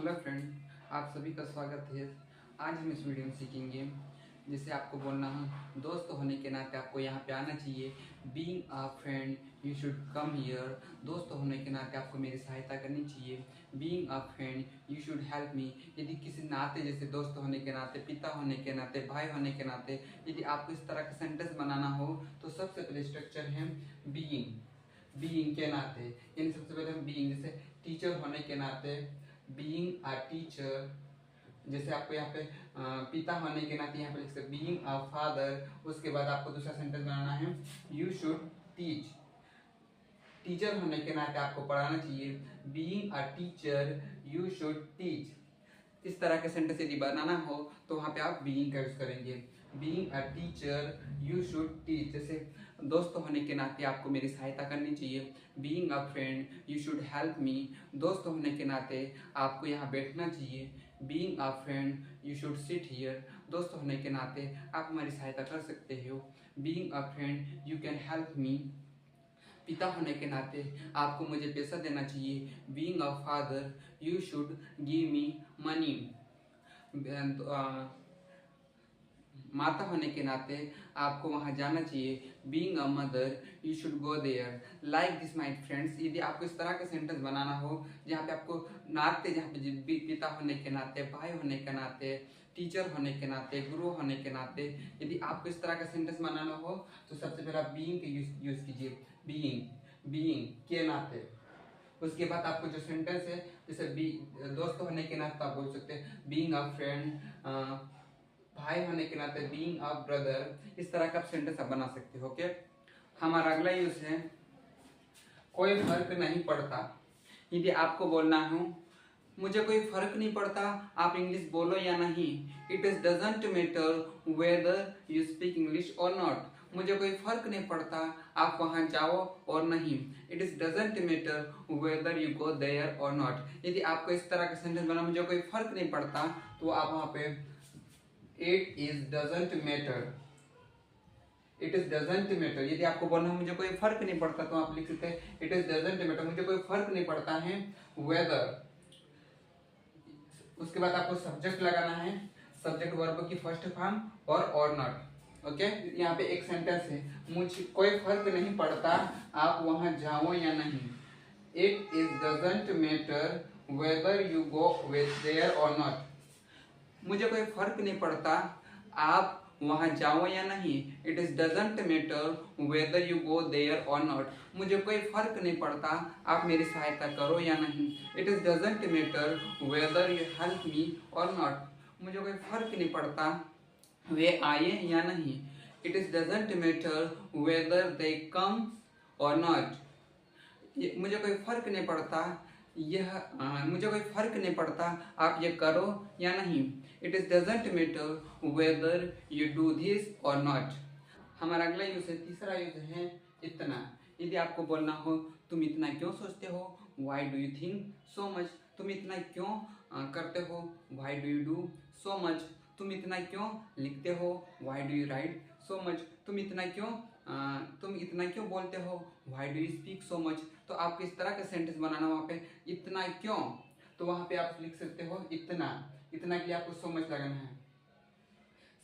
Hello friend, आप सभी का स्वागत है। आज हम इस वीडियो में सीखेंगे जैसे आपको बोलना है दोस्त होने के नाते आपको यहाँ पे आना चाहिए। Being a friend you should come here. दोस्त होने के नाते आपको मेरी सहायता करनी चाहिए। Being a friend you should help me. यदि किसी नाते जैसे दोस्त होने के नाते, पिता होने के नाते, भाई होने के नाते यदि आपको इस तरह का सेंटेंस बनाना हो तो सबसे पहले स्ट्रक्चर है बीइंग। बीइंग के नाते यानी सबसे पहले हम बीइंग जैसे टीचर होने के नाते बीइंग अ टीचर। जैसे आपको यहाँ पे पिता होने के नाते यहाँ पे लिख सकते बीइंग अ फादर। उसके बाद आपको दूसरा सेंटेंस बनाना है यू शुड टीच। टीचर होने के नाते आपको पढ़ाना चाहिए। Being a teacher you should teach. इस तरह के सेंटेंस यदि बनाना हो तो वहाँ पे आप बीइंग का यूज करेंगे। Being a teacher you should teach. जैसे दोस्त होने के नाते आपको मेरी सहायता करनी चाहिए। Being a friend you should help me. दोस्त होने के नाते आपको यहाँ बैठना चाहिए। Being a friend you should sit here. दोस्त होने के नाते आप हमारी सहायता कर सकते हो। Being a friend you can help me. पिता होने के नाते आपको मुझे पैसा देना चाहिए। Being a father you should give me money. माता होने के नाते आपको वहां जाना चाहिए। Being a mother you should go there. Like this my friends. यदि आपको इस तरह का सेंटेंस बनाना हो जहाँ पे आपको नाते, जहाँ पे पिता होने के नाते, भाई होने के नाते, टीचर होने के नाते, गुरु होने के नाते यदि आपको इस तरह का सेंटेंस बनाना हो तो सबसे पहले आप बीइंग के यूज कीजिए। बीइंग के नाते। उसके बाद आपको जो सेंटेंस है जैसे दोस्त होने के नाते आप बोल सकते हैं बीइंग अ फ्रेंड। भाई होने के नाते बीइंग अ ब्रदर। इस तरह का सेंटेंस आप बना सकते हो। ओके, हमारा अगला यूज है कोई फर्क नहीं पड़ता। यदि आपको बोलना हो मुझे कोई फर्क नहीं पड़ता आप इंग्लिश बोलो या नहीं। It is doesn't matter whether you speak English और नॉट। मुझे कोई फर्क नहीं पड़ता आप वहां जाओ और नहीं। It is doesn't matter whether you go there or not. यदि आपको इस तरह का सेंटेंस बना मुझे कोई फर्क नहीं पड़ता तो आप वहां पे it is doesn't matter. It is doesn't matter. यदि आपको बोलना है मुझे कोई फर्क नहीं पड़ता तो आप लिख सकते हैं इट इज डजंट मैटर, मुझे कोई फर्क नहीं पड़ता है वेदर। उसके बाद आपको सब्जेक्ट लगाना है, सब्जेक्ट वर्ब की फर्स्ट फॉर्म और नॉट। ओके, यहाँ पे एक सेंटेंस है मुझे कोई फर्क नहीं पड़ता आप वहां जाओ या नहीं। It is doesn't matter whether you go there or not. मुझे कोई फर्क नहीं पड़ता आप वहां जाओ या नहीं। It is doesn't matter whether you go there or not. मुझे कोई फर्क नहीं पड़ता आप मेरी सहायता करो या नहीं। It is doesn't matter whether you help me और नॉट। मुझे कोई फर्क नहीं पड़ता वे आए या नहीं। It is doesn't matter whether they come और नॉट। मुझे कोई फर्क नहीं पड़ता मुझे कोई फर्क नहीं पड़ता आप ये करो या नहीं। It is doesn't matter whether you do this और नॉट। हमारा अगला यूज है, तीसरा यूज है इतना। यदि आपको बोलना हो तुम इतना क्यों सोचते हो, why do you think so much. तुम इतना क्यों करते हो, why do you do so much. तुम इतना क्यों लिखते हो, why do you write so much. तुम इतना क्यों बोलते हो, why do you speak so much. तो आपको इस तरह का सेंटेंस बनाना वहां पे इतना क्यों, तो वहां पे आप लिख सकते हो इतना। इतना के लिए आपको सो मच लगाना है।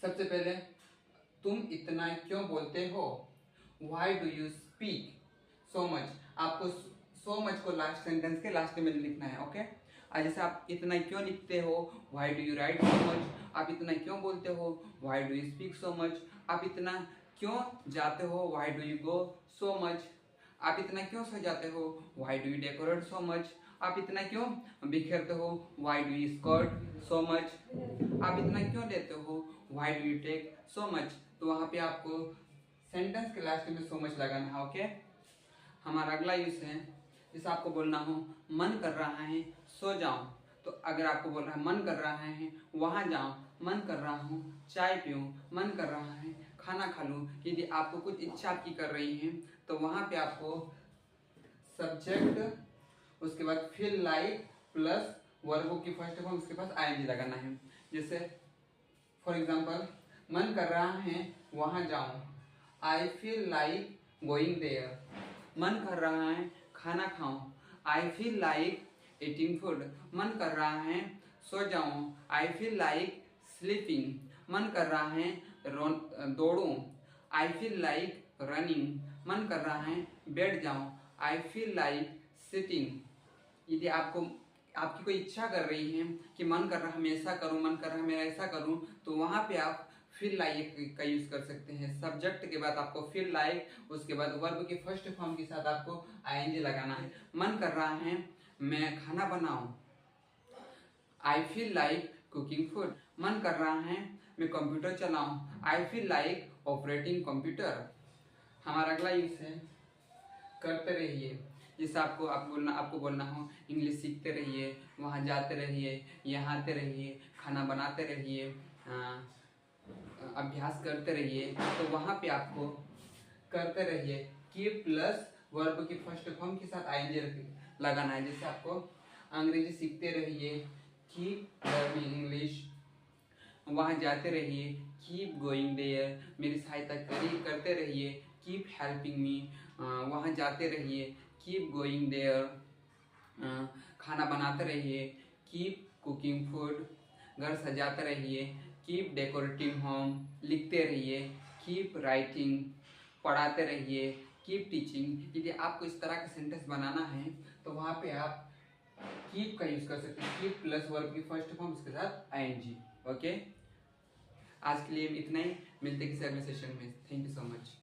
सबसे पहले तुम इतना क्यों बोलते हो, why do you speak so much. आपको सो मच को लास्ट सेंटेंस के लास्ट में लिखना है। ओके, जैसे आप इतना क्यों लिखते हो, why do you write so much. आप इतना क्यों बोलते हो, why do you speak so much. आप इतना क्यों जाते हो, why do you go so much. आप इतना क्यों सजाते हो, why do you decorate so much. आप इतना क्यों बिखेरते हो, why do you skirt so much. आप इतना क्यों लेते हो, why do you take so much. तो वहां पे आपको सेंटेंस के लास्ट में सो मच लगाना है। ओके, हमारा अगला यूज है जैसे आपको बोलना हो मन कर रहा है सो जाओ। तो अगर आपको बोल रहा है मन कर रहा है वहां जाओ, मन कर रहा हूँ चाय पीऊं, मन कर रहा है खाना खा लूं। यदि आपको कुछ इच्छा आपकी कर रही है तो वहां पे आपको सब्जेक्ट, उसके बाद फील लाइक प्लस वर्ब की फर्स्ट फॉर्म, उसके पास आईएनजी लगाना है। जैसे फॉर एग्जाम्पल मन कर रहा है वहां जाऊं, I feel like going there. मन कर रहा है खाना खाऊं, I feel like eating food, मन कर रहा है सो जाऊं, आई फील लाइक स्लीपिंग, मन कर रहा है दौड़ूं, आई फील लाइक रनिंग, मन कर रहा है बैठ जाऊं, आई फील लाइक सिटिंग। यदि आपकी कोई इच्छा कर रही है कि मन कर रहा है मैं ऐसा करूं, मन कर रहा है मैं ऐसा करूं, तो वहां पे आप फील लाइक का यूज कर सकते हैं। सब्जेक्ट के बाद आपको फील लाइक, उसके बाद वर्ब के फर्स्ट फॉर्म के साथ आपको आईएनजी लगाना है। मन कर रहा है मैं खाना बनाऊं, I feel like cooking food, मन कर रहा है मैं कंप्यूटर चलाऊं, I feel like operating computer. हमारा अगला यूज है करते रहिए। जैसे आपको बोलना हो इंग्लिश सीखते रहिए, वहाँ जाते रहिए, यहाँ आते रहिए, खाना बनाते रहिए, अभ्यास करते रहिए, तो वहाँ पे आपको करते रहिए कीप प्लस वर्ब की फर्स्ट फॉर्म के साथ आईएनजी लगाना है। जैसे आपको अंग्रेजी सीखते रहिए, कीप लर्निंग इंग्लिश, वहाँ जाते रहिए, कीप गोइंग देयर, मेरी सहायता करते रहिए, कीप हेल्पिंग मी, वहाँ जाते रहिए, कीप गोइंग देयर, खाना बनाते रहिए, कीप कुकिंग फूड, घर सजाते रहिए, कीप डेकोरेटिंग होम, लिखते रहिए, कीप राइटिंग, पढ़ाते रहिए, कीप टीचिंग। यदि आपको इस तरह का सेंटेंस बनाना है तो वहाँ पे आप कीप का यूज कर सकते हैं, कीप प्लस वर्ब की फर्स्ट फॉर्म उसके साथ आईएनजी। ओके, आज के लिए इतना ही, मिलते किसी अगले सेशन में। Thank you so much.